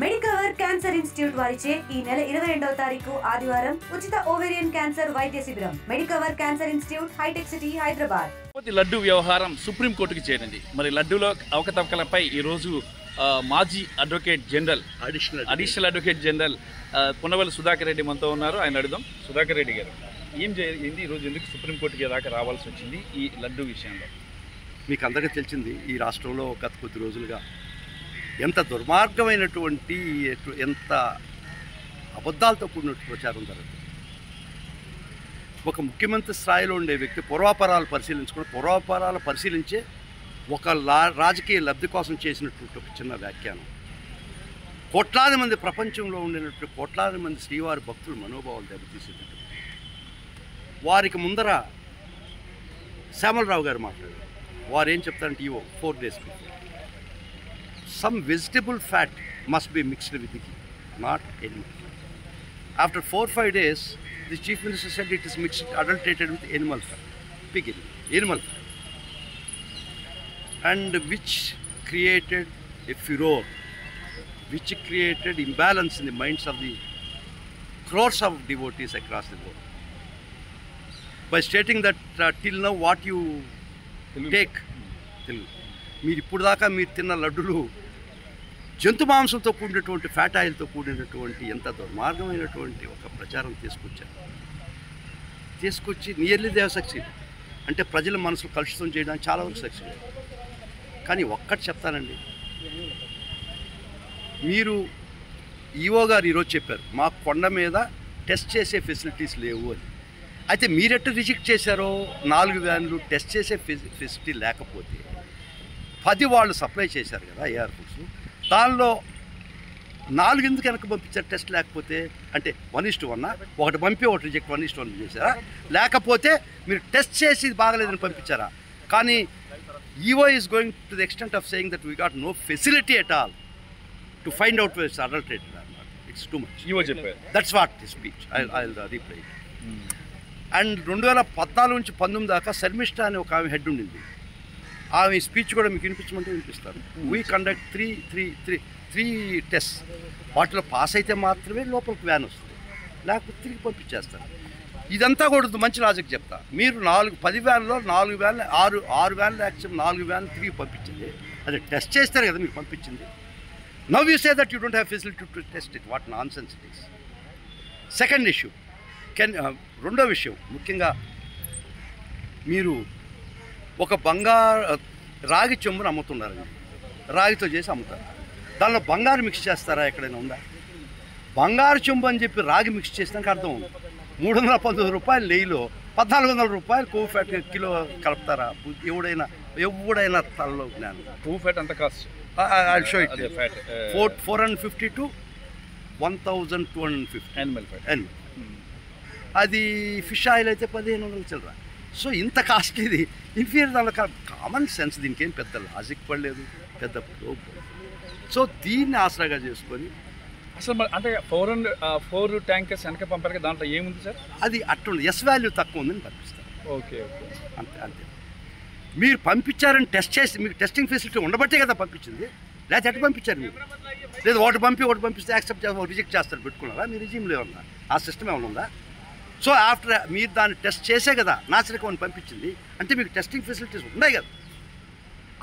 Medicover cancer institute వారిచే ఈ నెల 22వ తారీఖు ఆదివారం ఉచిత ఓవేరియన్ క్యాన్సర్ వైద్య శిబిరం. Medicover cancer institute, Hitech City, Hyderabad. Laddu వ్యవహారం సుప్రీంకోర్టుకు చేరింది. మరి లడ్డూలో అవకతవకలపై ఈరోజు మాజీ advocate general, additional advocate general Ponnavolu Sudhakar Reddy మనతో ఉన్నారు. ఆయన అడుగుదాం. సుధాకర్ రెడ్డి గారు, ఏం జరిగింది ఈరోజు, ఎందుకు సుప్రీంకోర్టుకి దాకా రావాల్సి వచ్చింది ఈ లడ్డు విషయంలో? మీకు అందరికీ తెలిసింది, ఈ రాష్ట్రంలో గత కొద్ది రోజులుగా ఎంత దుర్మార్గమైనటువంటి, ఎంత అబద్ధాలతో కూడిన ప్రచారం జరుగుతుంది. ఒక ముఖ్యమంత్రి స్థాయిలో ఉండే వ్యక్తి పూర్వాపరాలు పరిశీలించే ఒక రాజకీయ లబ్ధి కోసం చేసినటువంటి ఒక చిన్న వ్యాఖ్యానం కోట్లాది మంది, ప్రపంచంలో ఉండినటువంటి కోట్లాది మంది శ్రీవారి భక్తుల మనోభావాలు దెబ్బతీసేటట్టు. వారికి ముందర శ్యామలరావు గారు మాట్లాడారు. వారు ఏం చెప్తారంటే, 4 days before some vegetable fat must be mixed with the ghee, not animal. After 4-5 days, the chief minister said it is mixed, adulterated with animal fat, pig animal fat, and which created a furore, which created imbalance in the minds of the crores of devotees across the world. By stating that till now what you take, మీరు ఇప్పుడు దాకా మీరు తిన్న లడ్డులు జంతు మాంసంతో కూడినటువంటి, fat ఆయిల్తో కూడినటువంటి ఎంత దుర్మార్గమైనటువంటి ఒక ప్రచారం తీసుకొచ్చి నియర్లీ దే హావ్ సక్సీడ్. అంటే ప్రజల మనసులు కలుషితం చేయడానికి చాలా వరకు సక్సీడ్. కానీ ఒక్కటి చెప్తానండి, మీరు ఈఓ గారు ఈరోజు చెప్పారు మా కొండ మీద టెస్ట్ చేసే ఫెసిలిటీస్ లేవు అని. అయితే మీరెట్టు రిజెక్ట్ చేశారో, 4 వ్యాన్లు టెస్ట్ చేసే ఫెసిలిటీ లేకపోతే 10 వాళ్ళు సప్లై చేశారు కదా ఏఆర్ ఫుడ్స్, దానిలో 4 ఎందుకు వెనక్కి పంపించారు టెస్ట్ లేకపోతే? అంటే 1:1, ఒకటి పంపి ఒకటి రిజెక్ట్, 1:1 చేశారా? లేకపోతే మీరు టెస్ట్ చేసి బాగలేదని పంపించారా? కానీ EO is going to the extent of saying that we got no facility at all to find out it's adulterated అన్నమాట. It's too much. ఈఓ చెప్పారు. That's what the speech. I reply. And 2014 నుంచి 19 దాకా శర్మిష్ఠ అనే ఒక ఆమె head ఉండింది. ఆమె speech కూడా మీకు వినిపించమంటే వినిపిస్తారు. We conduct three test. వాటిలో పాస్ అయితే మాత్రమే లోపలికి వ్యాన్ వస్తుంది, లేకపోతే తిరిగి పంపించేస్తారు. ఇదంతా కూడా మంచి లాజిక్ చెప్తా. మీరు 10 వ్యాన్లో 4 వ్యాన్లు, 6 వ్యాన్లు యాక్చువల్ 4 వ్యాన్లు తిరిగి పంపించింది. అదే టెస్ట్ చేస్తారు కదా మీరు పంపించింది. Now you say that you don't have facility to test it. What non sense it is. Second issue, రెండో విషయం, ముఖ్యంగా మీరు ఒక రాగి చెంబును అమ్ముతున్నారండి. రాగితో చేసి అమ్ముతారు. దానిలో బంగారు మిక్స్ చేస్తారా? ఎక్కడైనా ఉందా? బంగారు చెంబు అని చెప్పి రాగి మిక్స్ చేసినాక అర్థం ఉంది. 319 రూపాయలు నెయ్యిలో 1400 రూపాయలు కొవ్వు ఫ్యాట్ కిలో కలుపుతారా? ఎవడైనా తలలో జ్ఞానం. కొవ్వు ఫ్యాట్ అంత cost? I'll show it. 450 to 1250 animal fat. అది ఫిష్ ఆయిల్ అయితే 1500 చిల్లర. సో ఇంత కాస్ట్లీది ఇన్ఫీరియర్. దానిలో కామన్ సెన్స్, దీనికి ఏం పెద్ద లాజిక్ పడలేదు, పెద్ద ప్రోబ్. సో దీన్ని ఆసరాగా చేసుకొని అసలు అంటే 4 ట్యాంకర్స్ వెనక పంపారు. దాంట్లో ఏముంది సార్? అది అట్లా ఎస్ వాల్యూ తక్కువ ఉందని పంపిస్తారు. ఓకే, అంతే. మీరు పంపించారని టెస్ట్ చేసి, మీకు టెస్టింగ్ ఫెసిలిటీ ఉండబట్టే కదా పంపించింది. లేకపోతే ఎట్లా పంపించారు మీరు? లేదు ఒకటి పంపిస్తే యాక్సెప్ట్ చేస్తారు, రిజెక్ట్ చేస్తారు. పెట్టుకున్నారా మీ రిజిమ్లో ఏమన్నా? ఆ సిస్టమ్ ఏమైనా ఉందా? సో ఆఫ్టర్ మీరు దాన్ని టెస్ట్ చేసే కదా నాసిరకం పంపించింది. అంటే మీకు టెస్టింగ్ ఫెసిలిటీస్ ఉన్నాయి కదా.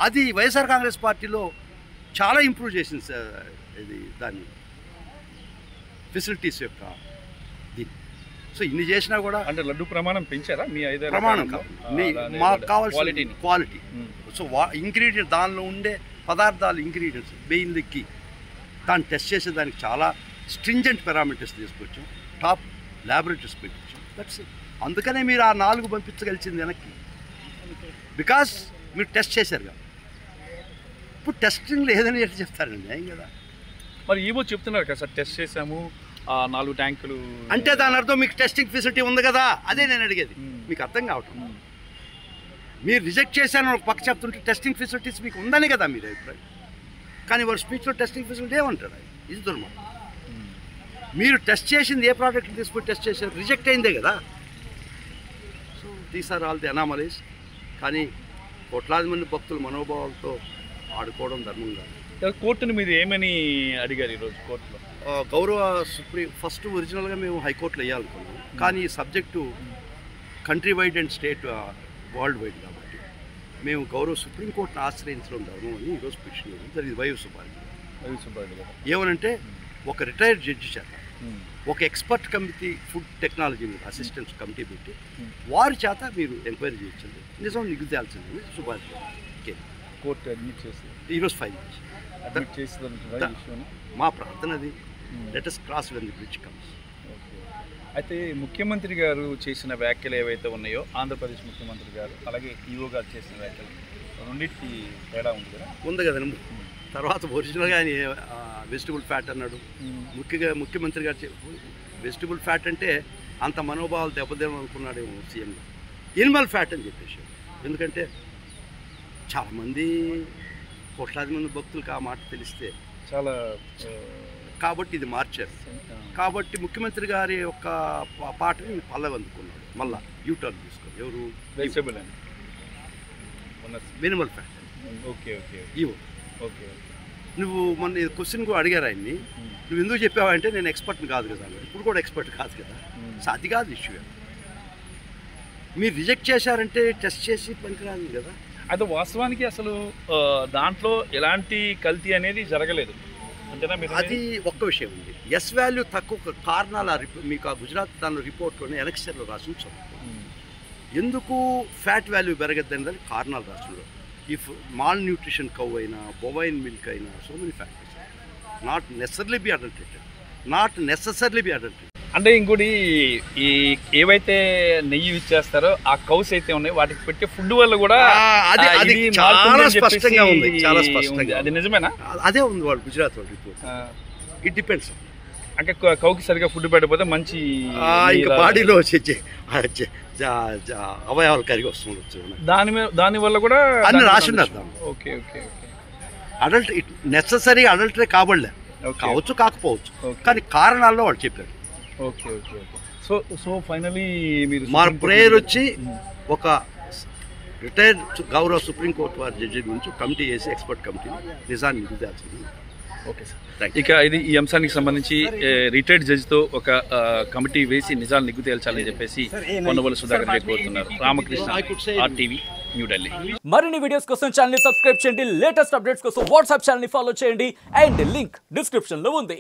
అది వైఎస్ఆర్ కాంగ్రెస్ పార్టీలో చాలా ఇంప్రూవ్ చేసింది సార్. ఇది దాన్ని ఫెసిలిటీస్ యొక్క దీన్ని. సో ఇన్ని చేసినా కూడా అంటే లడ్డు ప్రమాణం పెంచారా? మీ ప్రమాణం మాకు కావాల్సిన క్వాలిటీ. సో ఇంగ్రీడియంట్, దానిలో ఉండే పదార్థాలు, ఇంగ్రీడియంట్స్, బెయిన్లకి దాన్ని టెస్ట్ చేసేదానికి చాలా స్ట్రింజెంట్ పారామీటర్స్ తీసుకొచ్చాం. టాప్ ల్యాబొరేటరీస్ పెట్టించాం. That's it. అందుకనే మీరు ఆ 4 పంపించగలిసింది వెనక్కి, బికాస్ మీరు టెస్ట్ చేశారు కదా. ఇప్పుడు టెస్టింగ్ లేదని ఎట్లా చెప్తారండి? ఏం కదా. మరి ఏవో చెప్తున్నారు కదా సార్, టెస్ట్ చేసాము 4 ట్యాంకులు అంటే దాని అర్థం మీకు టెస్టింగ్ ఫెసిలిటీ ఉంది కదా. అదే నేను అడిగేది, మీకు అర్థం కావటం. మీరు రిజెక్ట్ చేశాను ఒక పక్క చెప్తుంటే టెస్టింగ్ ఫెసిలిటీస్ మీకు ఉందని కదా మీరు అభిప్రాయం. కానీ వారి స్పీచ్లో టెస్టింగ్ ఫెసిలిటీ ఏమంటాడు? ఇది దుర్మార్గం. మీరు టెస్ట్ చేసింది ఏ ప్రోడక్ట్ తీసుకొని టెస్ట్ చేశారు? రిజెక్ట్ అయిందే కదా. So these are all the anomalies. కానీ కోట్లాది మంది భక్తుల మనోభావాలతో ఆడుకోవడం ధర్మం కాదు. కోర్టుని మీరు ఏమని అడిగారు ఈరోజు కోర్టులో? గౌరవ సుప్రీం ఫస్ట్ ఒరిజినల్గా మేము హైకోర్టులో వేయాలనుకున్నాం, కానీ ఈ subject country wide and state world wide కాబట్టి మేము గౌరవ సుప్రీంకోర్టును ఆశ్రయించడం ధర్మం అని ఈరోజు పిటిషన్ ఇవ్వడం జరిగింది. వైవి సుబ్బారెడ్డి గారు ఏమనంటే ఒక రిటైర్డ్ జడ్జి చేత ఒక ఎక్స్పర్ట్ కమిటీ ఫుడ్ టెక్నాలజీ మీద అసిస్టెంట్స్ కమిటీ పెట్టి వారి చేత మీరు ఎంక్వైరీ చేయించండి, నిజం నిగుదేయాల్సింది సుబ్బారెడ్డి గారు కోర్టు అడ్మిట్ చేసి ఈరోజు ఫైల్ చేసి మా ప్రార్థనది let us cross when the bridge comes. అయితే ముఖ్యమంత్రి గారు చేసిన వ్యాఖ్యలు ఏవైతే ఉన్నాయో ఆంధ్రప్రదేశ్ ముఖ్యమంత్రి గారు అలాగే ఈఓ గారు చేసిన వ్యాఖ్యలు రెండింటికి తేడా ఉంది కదా? ఉంది కదండి. తర్వాత ఒరిజినల్గా ఆయన వెజిటబుల్ ఫ్యాట్ అన్నాడు. ముఖ్యమంత్రి గారు వెజిటబుల్ ఫ్యాట్ అంటే అంత మనోభావాలు దెబ్బతీయాలనుకున్నాడేమో సీఎం గారు. ఎనిమల్ ఫ్యాట్ అని చెప్పేసి, ఎందుకంటే చాలామంది కోట్లాది మంది భక్తులకు ఆ మాట తెలిస్తే చాలా కాబట్టి ఇది మార్చారు. కాబట్టి ముఖ్యమంత్రి గారి యొక్క పాటని పల్లవి అందుకున్నాడు, మళ్ళీ యూటర్న్ తీసుకొని. ఎవరు? వెజిటబుల్ అండి, మినిమల్ ఫ్యాట్. ఓకే ఓకే ఇవో ఓకే. నువ్వు మొన్న క్వశ్చన్ కూడా అడిగారు ఆయన్ని, నువ్వు ఎందుకు చెప్పావంటే నేను ఎక్స్పర్ట్ని కాదు కదా, ఇప్పుడు కూడా ఎక్స్పర్ట్ కాదు కదా. సో అది కాదు ఇష్యూ. మీరు రిజెక్ట్ చేశారంటే టెస్ట్ చేసి పనికిరాదు కదా. అయితే వాస్తవానికి అసలు దాంట్లో ఎలాంటి కల్తీ అనేది జరగలేదు అంతేనా? అది ఒక్క విషయం ఉంది. ఎస్ వాల్యూ తక్కువ కారణాల మీకు ఆ గుజరాత్ దాని రిపోర్ట్లోనే ఎలక్షన్లో రాసి చదువుకోండి. ఎందుకు ఫ్యాట్ వాల్యూ పెరగద్దని దానికి కారణాలు రాష్ట్రంలో. ఇఫ్ మాల్ న్యూట్రిషన్ కౌ అయినా, బొవైన్ మిల్క్ అయినా, so many factors not necessarily be adulterated. అంటే ఇంకోటి ఈ ఏవైతే నెయ్యి ఇచ్చేస్తారో ఆ కౌస్ అయితే ఉన్నాయి వాటికి పెట్టే ఫుడ్ వల్ల కూడా అది చాలా స్పష్టంగా ఉంది, చాలా స్పష్టంగా. అది నిజమేనా? అదే ఉంది వాళ్ళు గుజరాత్ వాళ్ళు రిపోర్ట్. It depends. అంటే కౌకి సరిగా ఫుడ్ పెట్టకపోతే మంచి ఇంకా బాడీలో అవయవాలు కరిగి వస్తుండొచ్చు. దాని వల్ల కూడా అన్ని రాసిన్నారు. Okay okay okay. Adult necessary అడల్టరే కాబడలే, కావచ్చు కాకపోవచ్చు, కానీ కారణాల్లో వాళ్ళు చెప్పారు. Okay okay okay. So finally మీరు మా ప్రేయర్ వచ్చి ఒక రిటైర్డ్ గౌరవ సుప్రీంకోర్టు వారి జడ్జి నుంచి కమిటీ చేసి ఎక్స్పర్ట్ కమిటీ నిజాన్ని నిరూపించాల్సింది. Okay sir. ఇక ఇది ఈ అంశానికి సంబంధించి రిటైర్డ్ జడ్జితో ఒక కమిటీ వేసి నిజాలు నిగ్గు తేల్చాలని చెప్పేసి పొన్నవోలు సుధాకర్ రెడ్డి కోరుతున్నారు. రామకృష్ణ, RTV, న్యూఢిల్లీ. మరిన్ని వీడియోస్ కోసం ఛానల్ ని సబ్స్క్రైబ్ చేయండి, లేటెస్ట్ అప్డేట్స్ కోసం వాట్సాప్ ఛానల్ ని ఫాలో చేయండి అండ్ లింక్ డిస్క్రిప్షన్ లో ఉంది.